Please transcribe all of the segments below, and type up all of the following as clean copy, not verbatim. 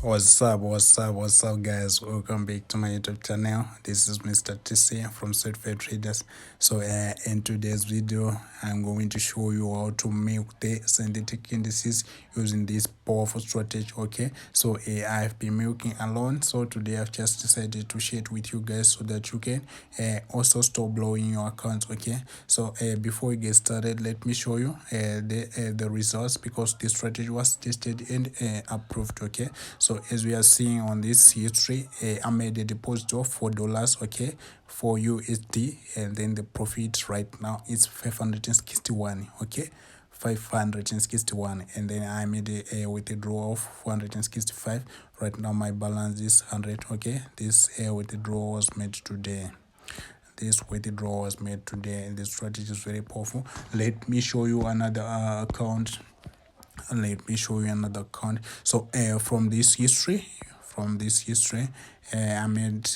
What's up guys, welcome back to my YouTube channel. This is Mr. TCee from Certified Traders. So in today's video I'm going to show you how to milk the synthetic indices using this powerful strategy. Okay, so I've been milking alone, so today I've just decided to share it with you guys so that you can also stop blowing your account. Okay, so before we get started, let me show you the results, because this strategy was tested and approved. Okay, so as we are seeing on this history, I made a deposit of $4, okay, for USD, and then the profit right now is 561, okay, 561, and then I made a withdrawal of 465. Right now my balance is 100. Okay, this withdrawal was made today. And this strategy is very powerful. Let me show you another account. So from this history, I made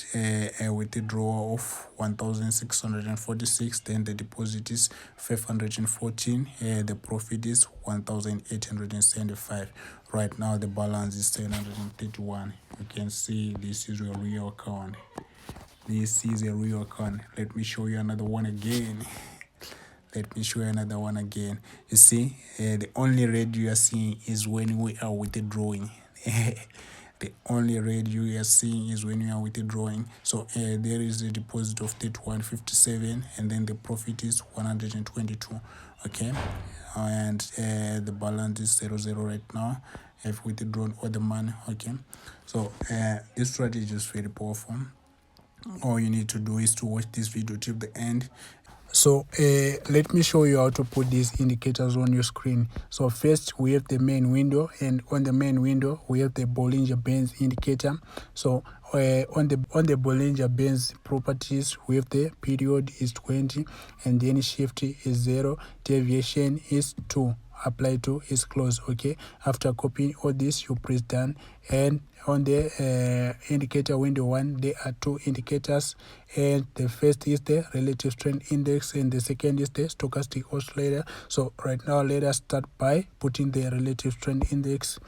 a withdrawal of 1,646. Then the deposit is 514. The profit is 1,875. Right now the balance is 731. You can see this is a real account. Let me show you another one again. You see, the only red you are seeing is when we are withdrawing. The only red you are seeing is when you are withdrawing. So there is a deposit of 31.57, and then the profit is 122. Okay, and the balance is 00 right now. I've withdrawn all the money. Okay, so this strategy is very powerful. All you need to do is to watch this video till the end. So let me show you how to put these indicators on your screen. So first we have the main window, and on the main window we have the Bollinger Bands indicator. So on the Bollinger Bands properties, we have the period is 20, and then shift is 0, deviation is 2, apply to is close. Okay, after copying all this, you press done, and on the indicator window 1 there are two indicators, and the first is the relative strength index and the second is the stochastic oscillator. So right now let us start by putting the relative strength index.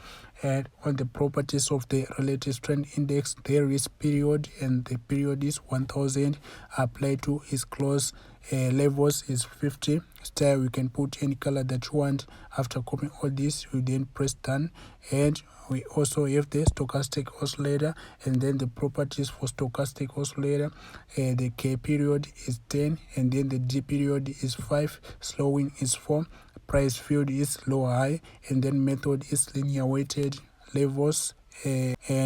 And on the properties of the relative strength index, there is period, and the period is 1000, apply to is close, levels is 50, style you can put any color that you want. After copying all this, you then press done, and we also have the stochastic oscillator, and then the properties for stochastic oscillator, the K period is 10, and then the D period is 5, slowing is 4, price field is low high, and then method is linear weighted, levels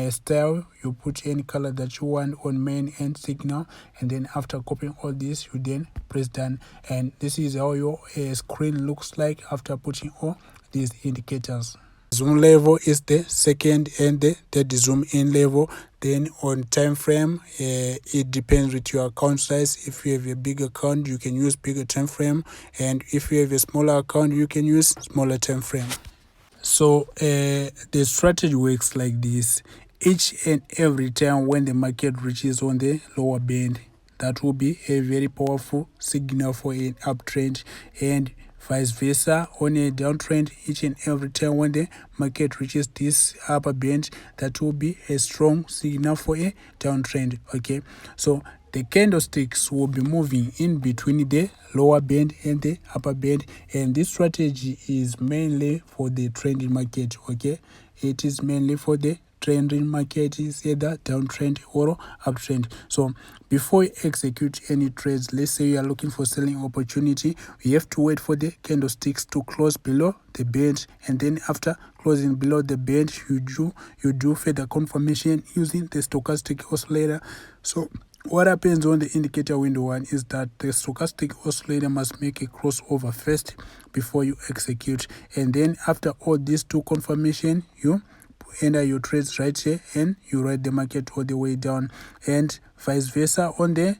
style you put any color that you want on main and signal, and then after copying all this, you then press done, and this is how your screen looks like after putting all these indicators. Zoom level is the second and the third zoom in level. Then on time frame, it depends with your account size. If you have a big account, you can use bigger time frame, and if you have a smaller account, you can use smaller time frame. So the strategy works like this. Each and every time when the market reaches on the lower band, that will be a very powerful signal for an uptrend, and vice versa on a downtrend. Each and every time when the market reaches this upper band, that will be a strong signal for a downtrend. Okay, so the candlesticks will be moving in between the lower band and the upper band, and this strategy is mainly for the trending market. Okay, it is mainly for the trending market, is either downtrend or uptrend. So before you execute any trades, let's say you are looking for selling opportunity, you have to wait for the candlesticks to close below the band, and then after closing below the band, you do further confirmation using the stochastic oscillator. So what happens on the indicator window 1 is that the stochastic oscillator must make a crossover first before you execute, and then after all these two confirmation, you enter your trades right here and you ride the market all the way down, and vice versa on the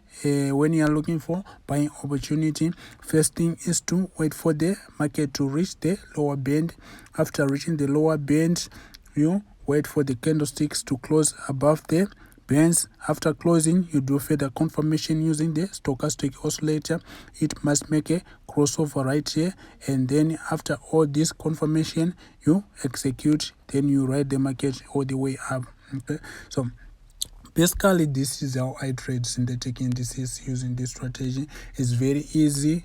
when you are looking for buying opportunity. First thing is to wait for the market to reach the lower band. After reaching the lower band, you wait for the candlesticks to close above the burns. After closing, you do further confirmation using the stochastic oscillator. It must make a crossover right here, and then after all this confirmation, you execute, then you ride the market all the way up. Okay, so basically this is how I trade synthetic indices using this strategy. It's very easy.